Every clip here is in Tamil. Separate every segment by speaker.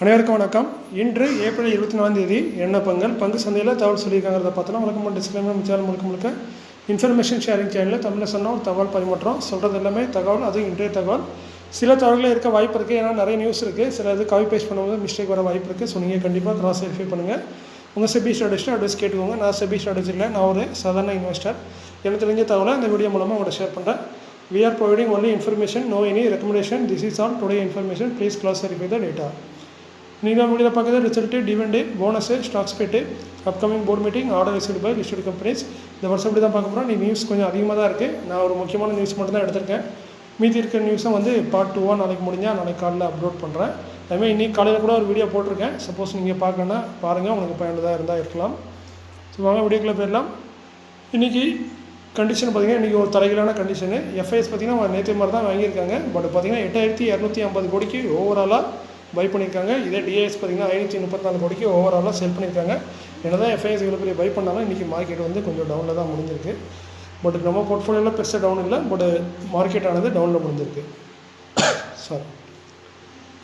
Speaker 1: அனைவருக்கும் வணக்கம். இன்று ஏப்ரல் 24 என்ன பங்கு சந்தையில் தகவல் சொல்லியிருக்காங்கிறத பார்த்தோன்னா வழக்கம் டிஸ்கிளைமர் சேனல் முழுக்க இன்ஃபர்மேஷன் ஷேரிங் சேனலில் தமிழில் சொன்னால் ஒரு தகவல் பரிமாற்றம் சொல்கிறது எல்லாமே தகவல். அதுவும் இன்றைய தகவல் சில தகவல்களே இருக்க வாய்ப்பு இருக்குது. ஏன்னா நிறைய நியூஸ் இருக்குது, சில இது காப்பி பேஸ்ட் பண்ணும்போது மிஸ்டேக் வர வாய்ப்பு இருக்குது. ஸோ நீங்கள் கண்டிப்பாக கிராஸ் வெரிஃபை பண்ணுங்கள். உங்கள் செபி ஸ்ட்ராட்டஜிஸ்ட் அட்வைஸ் கேட்டுக்கோங்க. நான் செபி ஸ்ட்ராட்டஜி இல்லை, நான் ஒரு சாதாரண இன்வெஸ்டர். எனக்கு தெரிஞ்ச தகவலை இந்த வீடியோ மூலமாக உங்களை ஷேர் பண்ணுறேன். We are providing only information, no any recommendation. This is all today information. Please cross verify the data. நீங்கள் வீடியோவில் பார்க்குறது result, dividend, bonus, stock split, upcoming board meeting, order received by listed companies. இந்த வருஷம் இப்படி தான் பார்க்க போகிறோம். நீ நியூஸ் கொஞ்சம் அதிகமாக தான் இருக்குது. நான் ஒரு முக்கியமான நியூஸ் மட்டும் தான் எடுத்திருக்கேன். மீதி இருக்கிற நியூஸை பார்ட் 2 நாளைக்கு முடிஞ்சால் நாளைக்கு காலையில் அப்லோட் பண்ணுறேன். அதுமாதிரி இன்றைக்கி காலையில் கூட ஒரு வீடியோ போட்டிருக்கேன். சப்போஸ் நீங்கள் பார்க்கணுன்னா பாருங்கள், உங்களுக்கு பயனுள்ளதாக இருந்தால் இருக்கலாம். ஸோ வாங்க வீடியோக்குள்ளே போயிடலாம். இன்றைக்கி கண்டிஷன் பார்த்திங்கன்னா இன்றைக்கி ஒரு தலைகளான கண்டிஷனு. எஃப்ஐஎஸ் பார்த்திங்கன்னா நேற்று மாதிரி தான் வாங்கியிருக்காங்க. பட் பார்த்திங்கன்னா 8250 கோடிக்கு ஓவராலாக பை பண்ணியிருக்காங்க. இதே டிஐஎஸ் பார்த்திங்கன்னா 534 கோடிக்கு ஓவராலாக செல் பண்ணியிருக்காங்க. என்ன தான் எஃப்ஐஎஸ் இவ்வளோ பெரிய பை பண்ணாலும் இன்றைக்கி மார்க்கெட் கொஞ்சம் டவுனில் தான் முடிஞ்சிருக்கு. பட் நம்ம போர்ட்ஃபோலியோவில் பெருசாக டவுன் இல்லை, பட் மார்க்கெட் ஆனது டவுனில் முடிஞ்சிருக்கு. Sorry,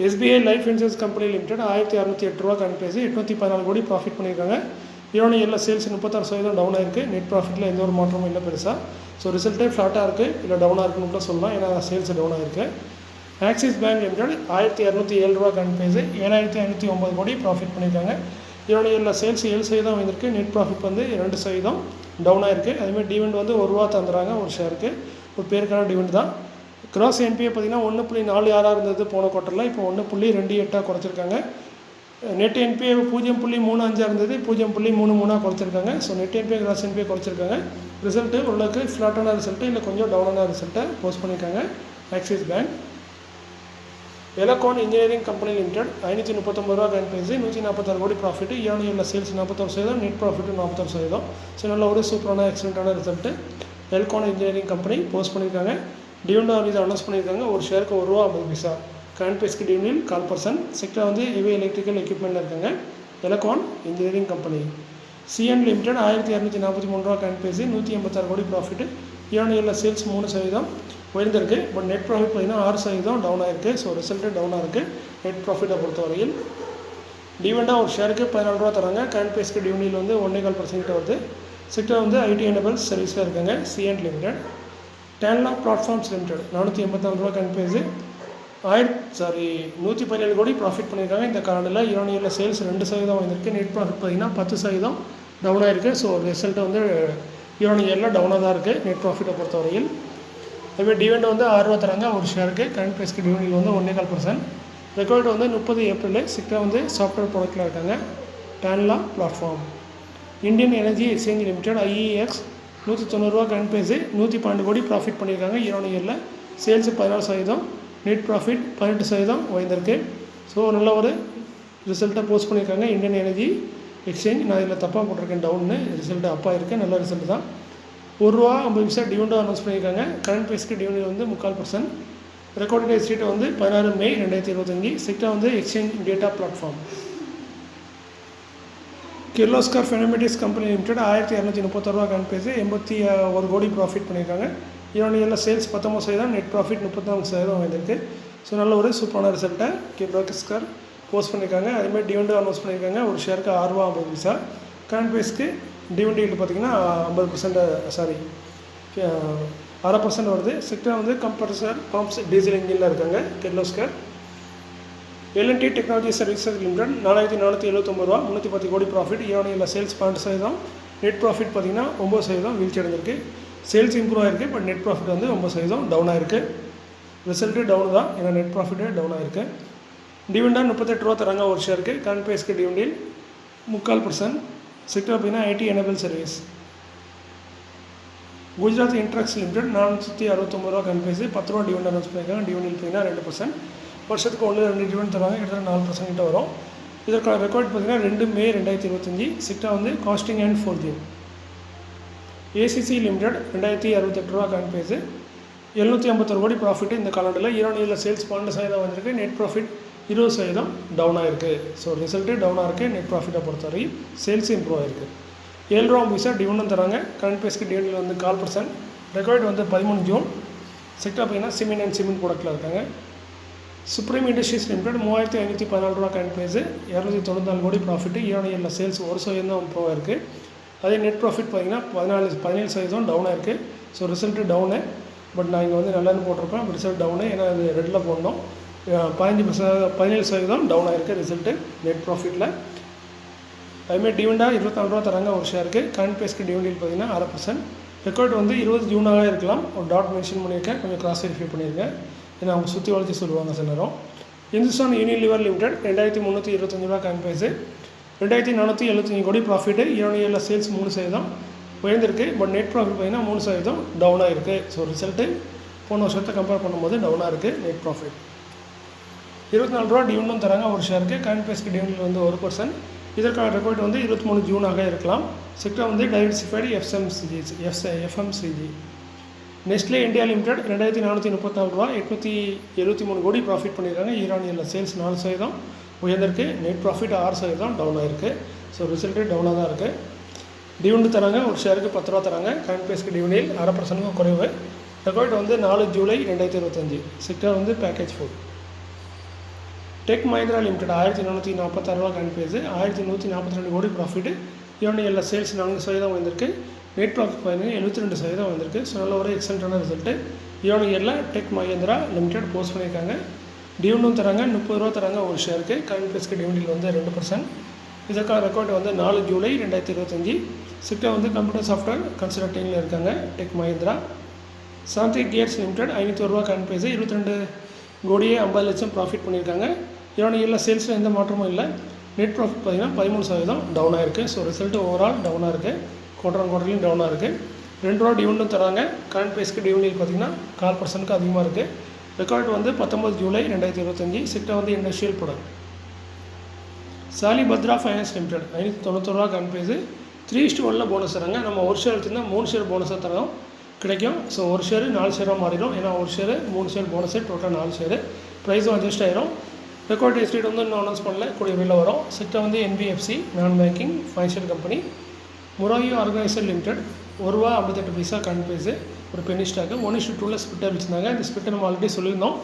Speaker 1: SBI life insurance company limited 1608 ரூபா கணக்கு 814 கோடி ப்ராஃபிட் பண்ணியிருக்காங்க. ஈரோடு எல்லா சேல்ஸ் 36% டவுன் ஆயிருக்கு. நெட் ப்ராஃபிட்டில் எந்த ஒரு மாற்றமும் இல்லை பெருசாக. ஸோ ரிசல்ட்டே ஃப்ளாட்டாக இருக்குது, இல்லை டவுனாக இருக்குன்னு கூட சொல்லலாம். ஏன்னா சேல்ஸ் டவுன் ஆயிருக்கு. ஆக்சிஸ் பேங்க் லிமிடெட் 1207 ரூபா கணக்கு 7509 கோடி ப்ராஃபிட் பண்ணியிருக்காங்க. ஈரோடு எல்லா சேல்ஸ் 7% வந்திருக்கு. நெட் ப்ராஃபிட் 2% டவுன் ஆயிருக்கு. அதுமாதிரி டிவிடெண்ட் ₹1 தந்துடுறாங்க ஒரு ஷேருக்கு. ஒரு பேருக்கான டிவிடெண்ட் தான். கிராஸ் என்பிஏ பார்த்திங்கன்னா 1.46 இருந்தது போன குவார்ட்டரில், இப்போ 1.28 குறைச்சிருக்காங்க. நெட் என்பிஏ 0.35 இருந்தது, 0.33 குறைச்சிருக்காங்க. So net NPA gross NPA குறைச்சிருக்காங்க. ரிசல்ட்டு ஓரளவுக்கு ஃப்ளாட்டான ரிசல்ட்டு, இல்லை கொஞ்சம் டவுனான ரிசல்ட்டை போஸ்ட் பண்ணியிருக்காங்க Axis bank. Electron engineering company limited 539 ரூபா கணக்கு 146 கோடி profit. Erode sales 41%, net profit 40%. So நல்ல ஒரு சூப்பரான எக்ஸலண்ட்டான result Electron engineering company post பண்ணியிருக்காங்க. டிவிடெண்ட் இதை அனௌன்ஸ் பண்ணியிருக்காங்க. ஒரு ஷேருக்கு ₹1.50. கரண்ட் பேஸ்க்கு டிவிடெண்ட் 1/4%. செக்டர் ஹெவி எலக்ட்ரிக்கல் எக்யூப்மெண்ட்டில் இருக்காங்க. Electron engineering company. CN limited 1243 ரூபா கரண்ட் பேஸ் 186 கோடி ப்ராஃபிட். ஈரோடு சேல்ஸ் 3% உயர்ந்திருக்கு. பட் நெட் ப்ராஃபிட் பார்த்திங்கன்னா 6% டவுன் ஆகிருக்கு. ஸோ ரிசல்ட்டு டவுனாக இருக்குது நெட் ப்ராஃபிட்டை பொறுத்தவரையில். டிவிடெண்டாக ஒரு ஷேருக்கு 14 ரூபா தராங்க. கரண்ட் பேஸ்க்கு டிவிடெண்ட் 1.25% வருது. செக்டர் ஐடி எனபிள்ஸ் சர்வீஸில் இருக்காங்க. Cyient limited. Tanla platforms limited 484 ரூபா கரண்ட் பேஸ் 117 கோடி ப்ராஃபிட் பண்ணியிருக்காங்க. இந்த காலத்தில் ஈரோடு சேல்ஸ் 2% வந்திருக்கு. நெட் ப்ராஃபிட் பார்த்திங்கன்னா 10% டவுன் ஆகிருக்கு. ஸோ ரிசல்ட்டு ஈரோடு டவுனாக தான் இருக்குது நெட் ப்ராஃபிட்டை பொறுத்தவரையில். அதுமாதிரி டிவிடெண்ட் 6 ரூபா தராங்க ஒரு ஷேருக்கு. கரண்ட் ப்ரைஸ்க்கு dividend 1.25%. Record 30 April. Sector software ப்ராடக்ட்டில் இருக்காங்க. Tanla platform. Indian energy exchange limited IEX 190 ரூபா கரண்ட் ப்ரைஸு 112 கோடி ப்ராஃபிட் பண்ணியிருக்காங்க. ஈரோடு சேல்ஸ் 14%, நெட் ப்ராஃபிட் 18% உயர்ந்திருக்கு. ஸோ நல்ல ஒரு ரிசல்ட்டை போஸ்ட் பண்ணியிருக்காங்க இந்தியன் எனர்ஜி எக்ஸ்சேஞ்ச். நான் இதில் தப்பாக போட்டிருக்கேன், டவுன்னு ரிசல்ட்டு அப்பாக இருக்குது. நல்ல ரிசல்ட் தான். ₹1.50 டிவிடெண்ட் அனௌன்ஸ் பண்ணியிருக்காங்க. கரண்ட் பேஸ்க்கு dividend 3/4%. Recorded date 16 May 2025. Sector exchange data platform. Kirloskar pneumatics company limited 1236 ரூபா கரண்ட் பேஸ் 81 கோடி ப்ராஃபிட் பண்ணியிருக்காங்க. ஈரோடு சேல்ஸ் 19%, நெட் ப்ராஃபிட் 34% வந்திருக்கு. ஸோ நல்ல ஒரு சூப்பரான ரிசல்ட்டை கிர்லோஸ்கர் போஸ்ட் பண்ணியிருக்காங்க. அதேமாதிரி டிவிடெண்ட் அனௌன்ஸ் பண்ணியிருக்காங்க. ஒரு ஷேருக்கு ₹6.50. கரண்ட் பேஸ்க்கு டிவிடெண்ட் பார்த்திங்கன்னா 50%, 6% வருது. செக்டர் கம்ப்ரஸர் பம்ப்ஸ் டீசல் இன்ஜினில் இருக்காங்க Kirloskar. LNT technology services limited 4479 ரூபா 310 crore profit. Erode sales 12%, net profit பார்த்திங்கன்னா 9% வீழ்ச்சி அடைஞ்சிருக்கு. சேல்ஸ் இம்ப்ரூவ் ஆகிருக்கு. பட் நெட் ப்ராஃபிட் 9% டவுன் ஆகிருக்கு. ரிசல்ட்டு டவுன் தான், ஏன்னா நெட் ப்ராஃபிட்டே டவுன் ஆகிருக்கு. டிவிடெண்ட் 38 ரூபா தராங்க ஒரு ஷேருக்கு. கரண்ட் பேஸ்க்கு டிவிடெண்ட் 3/4%. செக்டர் பார்த்திங்கன்னா IT enable service. Gujarat Intrux limited 469 ரூபா கரண்ட் பேஸ் 10 ரூபா டிவிடெண்ட் அனௌன்ஸ் பண்ணியிருக்காங்க. டிவிடெண்ட் பார்த்திங்கன்னா 2%. வருஷத்துக்கு 1-2 டிவிடெண்ட் தருவாங்க. கிட்டத்தட்ட 4% வரும். இதற்கான ரெக்கார்ட் பார்த்திங்கன்னா 2 மே 2025. Sector casting and forging. ACC limited 2068 ரூபா கரண்ட் பேஸ் 751 கோடி ப்ராஃபிட். இந்த காலண்டில் ஈரோடு சேல்ஸ் 12% வந்திருக்கு. நெட் ப்ராஃபிட் 20% டவுன் ஆகிருக்கு. ஸோ ரிசல்ட்டு டவுனாக இருக்குது. நெட் ப்ராஃபிட்டை பொறுத்தவரை சேல்ஸ் இம்ப்ரூவ் ஆகிருக்கு. ₹7 டிவிடெண்ட் தராங்க. கரண்ட் பேஸ்க்கு டிவிடெண்ட் 1/4%. Record 13 June. செக்டர் பார்த்திங்கன்னா சிமெண்ட் அண்ட் சிமெண்ட் ப்ராடக்ட்டில் இருக்காங்க. சுப்ரீம் இண்டஸ்ட்ரீஸ் லிமிடெட் 3514 ரூபா கரண்ட் ப்ரைஸ், 294 கோடி ப்ராஃபிட். இயர்ல சேல்ஸ் 1% தான் இம்ப்ரூவ் ஆயிருக்கு. அதே நெட் ப்ராஃபிட் பார்த்தீங்கன்னா 17% டவுன் ஆயிருக்கு. So result town. பட் நான் இங்கே வந்து நல்லன்னு போட்டிருப்பேன், ரிசல்ட் டவுனு. ஏன்னா அது ரெட்டில் போடணும். 17% டவுன் ஆயிருக்கு ரிசல்ட்டு நெட் ப்ராஃபிட்டில். அதுமாதிரி டிவிடெண்டாக 24 ரூபா தராங்க ஒரு ஷேருக்கு. கரண்ட் ப்ரைஸ்க்கு டிவிடெண்ட் பார்த்தீங்கன்னா 0.5%. ரெக்கார்ட் வந்து 20 ஜூனாக இருக்கலாம். ஒரு டாட் மென்ஷன் பண்ணியிருக்கேன், கொஞ்சம் கிராஸ் வெரிஃபை பண்ணியிருக்கேன். ஏன்னா அவங்க சுற்றி வளர்ச்சி சொல்லுவாங்க சில நேரம். இந்துஸ்தான் யூனிலிவர் லிமிடெட் 2325 ரூபா கரண்ட் ப்ரைஸு, 2475 கோடி ப்ராஃபிட்டு. இயர்ல சேல்ஸ் 3% உயர்ந்திருக்கு. பட் நெட் ப்ராஃபிட் பார்த்தீங்கன்னா 3% டவுனாக இருக்குது. ஸோ ரிசல்ட்டு போன வருஷத்தை கம்பேர் பண்ணும்போது டவுனாக இருக்குது நெட் ப்ராஃபிட். 24 ரூபா டிவிடெண்டும் தராங்க ஒரு ஷேருக்கு. கரண்ட் ப்ரைஸ்க்கு டிவிடெண்ட் வந்து 1%. இதற்கான ரெக்கார்ட் வந்து 23 ஜூனாக இருக்கலாம். செக்டர் வந்து diversified FMCG. Nestle India limited 2434 ரூபா, 873 கோடி ப்ராஃபிட் பண்ணியிருக்காங்க. இயர்ல சேல்ஸ் 4% உயர்ந்திருக்கு. நெட் ப்ராஃபிட் 6% டவுன் ஆயிருக்கு. ஸோ ரிசல்ட்டு டவுனாக தான் இருக்குது. டிவிடெண்ட் தராங்க ஒரு ஷேருக்கு 10 ரூபா தராங்க. கரண்ட் ப்ரைஸ்க்கு டிவிடெண்ட் 0.5% குறைவு. ரெக்கார்ட் வந்து 4 ஜூலை 2025. செக்டர் வந்து package food. Tech Mahindra limited 1446 ரூபா கரண்ட் ப்ரைஸ், 1142 கோடி ப்ராஃபிட். இயர்ல சேல்ஸ் 4% வந்திருக்கு. நெட் ப்ராஃபிட் பார்த்தீங்கன்னா 72% வந்திருக்கு. ஸோ நல்ல ஒரு எக்ஸலண்ட்டான ரிசல்ட்டு இயர்ல டெக் மஹிந்திரா லிமிடெட் போஸ்ட் பண்ணியிருக்காங்க. டிவிடெண்டும் தராங்க 30 ரூபா தராங்க ஒரு ஷேருக்கு. கரண்ட் ப்ரைஸ்க்கு டிவிடெண்ட் வந்து 2%. இதற்கான ரெக்கார்டு வந்து 4 ஜூலை 2025. செக்டர் வந்து கம்ப்யூட்டர் சாஃப்ட்வேர் கன்சல்டிங்கில் இருக்காங்க டெக் மஹிந்திரா. சாந்தி கியர்ஸ் லிமிடெட் 501 ரூபா கரண்ட் ப்ரைஸ், 22 கோடியே 50 லட்சம் ப்ராஃபிட் பண்ணியிருக்காங்க. இயர்ல சேல்ஸில் எந்த மாற்றமும் இல்லை. நெட் ப்ராஃபிட் பார்த்தீங்கன்னா 13% டவுன் ஆயிருக்கு. ஸோ ரிசல்ட்டு ஓவரால் டவுனாக இருக்குது. குவார்டர்லையும் டவுனாக இருக்குது. 2 ரூபா டிவிடெண்டும் தராங்க. கரண்ட் ப்ரைஸ்க்கு டிவிடெண்ட் பார்த்தீங்கன்னா 0.25% அதிகமாக இருக்குது. ரெக்கார்டு வந்து 19 ஜூலை 2025. செக்டர் வந்து இண்டஸ்ட்ரியல் ப்ராடக்ட். சாலிபத்ரா ஃபைனான்ஸ் லிமிடெட் 591 ரூபா கரண்ட் ப்ரைஸு, 3:1 போனஸ் தராங்க. நம்ம ஒரு ஷேர் வச்சுருந்தா 3 ஷேர் போனஸாக தரோம் கிடைக்கும். ஸோ ஒரு ஷேர் 4 ஷேராக மாறிடும். ஏன்னா ஒரு share 3 share bonus, total 4 share. ப்ரைஸும் அட்ஜஸ்ட் ஆயிரும். ரெக்கார்ட் எஸ்டேட் வந்து இன்னும் அனௌன்ஸ் பண்ணல, கூடிய வெளியில் வரும். செக்டர் வந்து NBFC non banking financial company. முராயோ ஆர்கனைசர் லிமிடெட் 1 ரூபா 58 பைசா கரண்ட் ப்ரைஸு, ஒரு பெனி ஸ்டாக்கு. 1:2 ஸ்பிட்டர் வச்சுருந்தாங்க. இந்த ஸ்பிட்டை நம்ம ஆல்ரெடி சொல்லியிருந்தோம்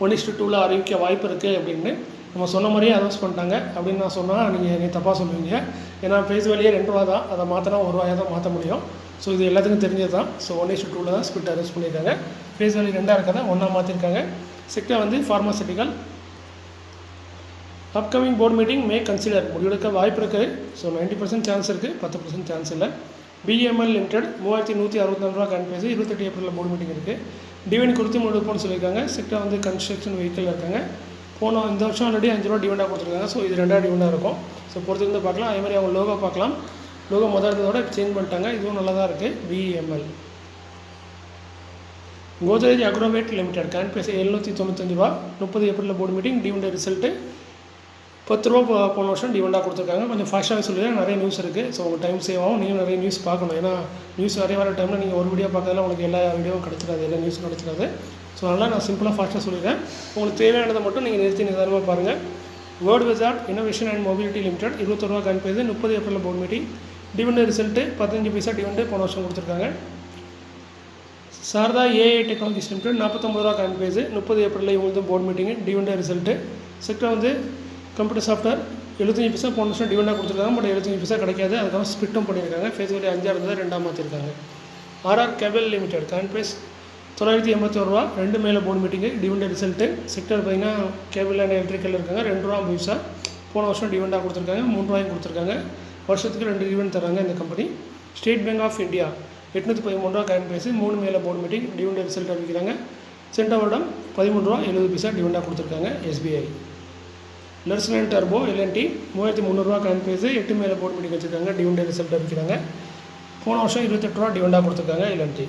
Speaker 1: 1:2 அறிவிக்க வாய்ப்பு இருக்குது அப்படின்னு. நம்ம சொன்ன மாதிரியே அனௌன்ஸ் பண்ணிட்டாங்க. அப்படின்னு நான் சொன்னால் நீங்கள் தப்பாக சொல்லுவீங்க. ஏன்னா ப்ரைஸ் வேலையே 2 ரூபா தான், அதை மாற்றினா 1 ரூபாயாக தான் மாற்ற முடியும். ஸோ இது எல்லாத்துக்கும் தெரிஞ்சது தான். ஸோ 1:2 தான் ஸ்பிட் அரேஞ்ச் பண்ணியிருக்காங்க. ப்ரைஸ் வேல்யூ 2 இருக்காது, 1 மாற்றிருக்காங்க. செக்டர் வந்து ஃபார்மாசிட்டிக்கல். அப்கமிங் போர்டு மீட்டிங் மே கன்சிடர் முடிவெடுக்க வாய்ப்பு இருக்குது. ஸோ 90% சான்ஸ் இருக்குது, 10% சான்ஸ் இல்லை. பிஎம்எல் லிமிடெட் 3164 ரூபா கரண்ட் ப்ரைஸ், 28 ஏப்ரலில் போர்டு மீட்டிங் இருக்குது. டிவிடெண்ட் கொடுத்து முடிவுன்னு சொல்லியிருக்காங்க. செக்டர் வந்து கன்ஸ்ட்ரக்ஷன் வெஹிக்கிள் இருக்காங்க. இந்த வருஷம் ஆல்ரெடி 5 ரூபா டிவிடெண்டாக கொடுத்துருக்காங்க. ஸோ இது 2 டிவிடெண்டாக இருக்கும். ஸோ பொறுத்திருந்து பார்க்கலாம். அதே மாதிரி அவங்க லோகோ பார்க்கலாம். லோகோ இருந்ததோட சேஞ்ச் பண்ணிட்டாங்க. இதுவும் நல்லா தான் இருக்குது. PML. Godrej Agrovet limited current price 795 ரூபா, 30 ஏப்ரலில் போர்டு மீட்டிங். டிவிடெண்ட் ரிசல்ட்டு 10 ரூபா போன வருஷம் டிவிடெண்டாக கொடுத்துருக்காங்க. கொஞ்சம் ஃபாஸ்ட்டாகவே சொல்லுங்கள், நிறைய நியூஸ் இருக்குது. ஸோ உங்கள் டைம் சேவ் ஆகும். நீங்கள் நிறைய நியூஸ் பார்க்கணும். ஏன்னா நியூஸ் நிறைய வர டைமில் நீங்கள் ஒரு வீடியோ பார்க்கறதுல உங்களுக்கு எல்லா வீடியோவும் கிடச்சிடாது, எல்லா நியூஸும் கிடச்சிடாது. ஸோ அதனால் நான் சிம்பிளாக ஃபாஸ்ட்டாக சொல்லிடுறேன். உங்களுக்கு தேவையானதை மட்டும் நீங்கள் நிறுத்தி நிதானமாக பாருங்கள். Word wizard innovation and mobility limited 21 ரூபா கரண்ட் ப்ரைஸ், 30 ஏப்ரலில் போர்டு மீட்டிங். டிவிடெண்ட் ரிசல்ட்டு 15 பைசா டிவிடெண்ட் போன வருஷம் கொடுத்துருக்காங்க. சாரதா ஏஐ டெக்னாலஜிஸ் லிமிடெட் 49 ரூபா கரண்ட் ப்ரைஸ், 30 ஏப்ரலில் இவங்களுக்கு board meeting. Dividend result sector வந்து கம்ப்யூட்டர் சாஃப்ட்வேர் 75 பைசா போன வருஷம் டிவிடெண்டாக கொடுத்துருக்காங்க. பட் 75 பைசா கிடைக்காது. அதுக்காக ஸ்பிட்டும் பண்ணியிருக்காங்க. ஃபேஸ் வேல்யூ 5 இருந்தது 2 மாற்றிருக்காங்க. RR cable limited current price 981 ரூபா, 2 மேலே board meeting. Dividend result sector பார்த்தீங்கன்னா கேபிள் அண்ட் எலக்ட்ரிக்கல் இருக்காங்க. 2 ரூபா பைசா போன வருஷம் டிவிடெண்டாக கொடுத்துருக்காங்க. 3 ரூபாயும் கொடுத்துருக்காங்க. வருஷத்துக்கு 2 டிவிடெண்ட் தராங்க இந்த company. State Bank of India 813 ரூபா கரண்ட் ப்ரைஸ், 3 மேலே போர்டு மீட்டிங். டிவிடெண்ட் ரிசல்ட் அறிவிக்கிறாங்க. சென்ற வருடம் 13 ரூபா 70 பைசா டிவிடெண்டாக கொடுத்துருக்காங்க. எஸ்பிஐ. லெர்சன் டர்போ எல்என்டி 3300 ரூபா கரண்ட் ப்ரைஸ், 8 மேலே போர்டு மீட்டிங் வச்சுருக்காங்க. டிவிடெண்ட் ரிசல்ட் அறிவிக்கிறாங்க. போன வருஷம் 28 ரூபா டிவிடெண்டாக கொடுத்துருக்காங்க. L and T.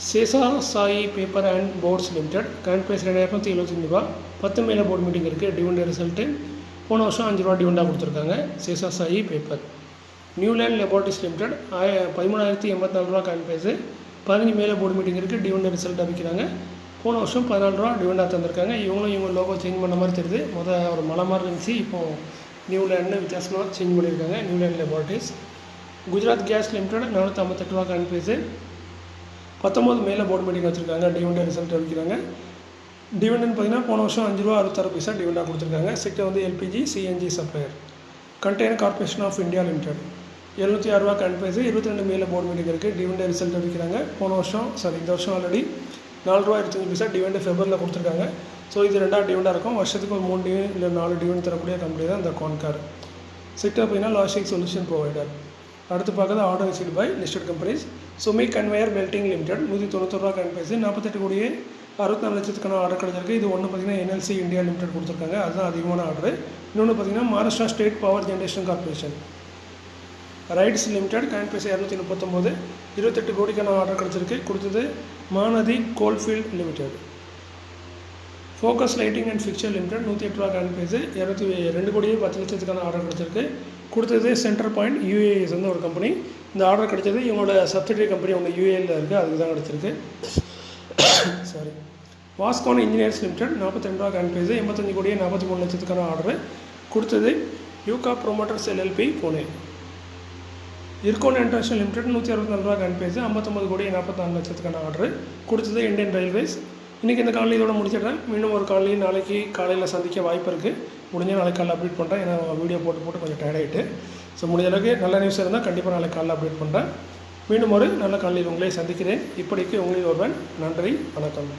Speaker 1: Sesha Sai paper and boards limited current price 2275 ரூபா, 10 மேலே போர்டு மீட்டிங் இருக்குது. டிவிடெண்ட் ரிசல்ட்டு போன வருஷம் 5 ரூபா டிவிடெண்டாக கொடுத்துருக்காங்க. Sesha Sai paper. Neuland laboratories limited 13,084 ரூபா கரண்ட் ப்ரைஸு, 15 மேலே போர்டு மீட்டிங் இருக்குது. டிவிடெண்ட் ரிசல்ட் அறிவிக்கிறாங்க. போன வருஷம் 14 ரூபா டிவிடெண்டாக தந்திருக்காங்க. இவங்க லோகோ சேஞ்ச் பண்ண மாதிரி தெரியுது. ஒரு மலை மாதிரி இருந்துச்சு, இப்போது நியூலேண்ட்னு வித்தியாசமாக சேஞ்ச் பண்ணியிருக்காங்க. Neuland laboratories. Gujarat gas limited 458 ரூபா கரண்ட் ப்ரைஸு, 19 மேலே போர்டு மீட்டிங் வச்சுருக்காங்க. டிவிடெண்ட் ரிசல்ட் அறிவிக்கிறாங்க. டிவிடெண்ட் பார்த்தீங்கன்னா போன வருஷம் ₹5.66 டிவிடெண்டாக கொடுத்துருக்காங்க. செக்டர் வந்து LPG CNG supplier. Container corporation of India limited ₹706 current price. 22 மேல போர்டு மீட்டிங் இருக்குது. டிவிடெண்ட் ரிசல்ட் அறிவிக்கிறாங்க. இந்த வருஷம் ஆல்ரெடி ₹4.25 டிவிடெண்ட் ஃபெப்ரவரியில் கொடுத்துருக்காங்க. ஸோ இது 2வது டிவிடெண்டாக இருக்கும். வருஷத்துக்கு ஒரு 3 டிவிடெண்ட் இல்லை 4 டிவிடெண்ட் தரக்கூடிய கம்பெனி தான் இந்த கான்கார். செக்டர் பார்த்தீங்கன்னா லாஜிஸ்டிக் சொல்யூஷன் ப்ரொவைடர். அடுத்து பார்க்குறது order received by listed companies. Somi conveyor belting limited ₹191 current price. 48 கோடியே 64 லட்சத்துக்கான ஆர்டர் கிடச்சிருக்கு. இது ஒன்று பார்த்தீங்கன்னா என்எல்சி இந்தியா லிமிடெட் கொடுத்துருக்காங்க. அதுதான் அதிகமான ஆர்டர். இன்னொன்று பார்த்தீங்கன்னா Maharashtra state power generation corporation RITES limited current price 239. 28 கோடிக்கான ஆர்டர் கிடச்சிருக்கு. கொடுத்தது Mahanadi coalfield limited. Focus lighting and fixture limited ₹108 current price. 2 கோடியே 10 லட்சத்துக்கான ஆர்டர் கிடச்சிருக்கு. கொடுத்தது சென்டர் பாயிண்ட் யூஏஎஸ் வந்து ஒரு கம்பெனி. இந்த ஆர்டர் கிடைச்சது இவங்களோட சப்சிடரி கம்பெனி ஒன்று யூஏயில் இருக்குது, அதுக்கு தான் கிடச்சிருக்கு. Sorry. Vascon engineers limited ₹42 current price. 85 கோடியே 43 லட்சத்துக்கான ஆர்டர் கொடுத்தது Yuga promoters LLP Pune. IRCON international limited ₹164 current price. 59 கோடியே 44 லட்சத்துக்கான ஆர்டர் கொடுத்தது இந்தியன் ரயில்வேஸ். இன்றைக்கி இந்த காலையில் இதோட முடிச்சிடுறேன். மீண்டும் ஒரு காலையில் நாளைக்கு காலையில் சந்திக்க வாய்ப்பு இருக்குது. முடிஞ்சால் நாளைக்கு காலையில் அப்டேட் பண்ணுறேன். ஏன்னா வீடியோ போட்டு கொஞ்சம் டயர்டாகிட்டு. ஸோ முடிஞ்ச அளவுக்கு நல்ல நியூஸ் இருந்தால் கண்டிப்பாக நாளைக்கு காலையில் அப்டேட் பண்ணுறேன். மீண்டும் ஒரு நல்ல காலையில் உங்களை சந்திக்கிறேன். இப்படிக்கு உங்களில் ஒருவன். நன்றி, வணக்கம்.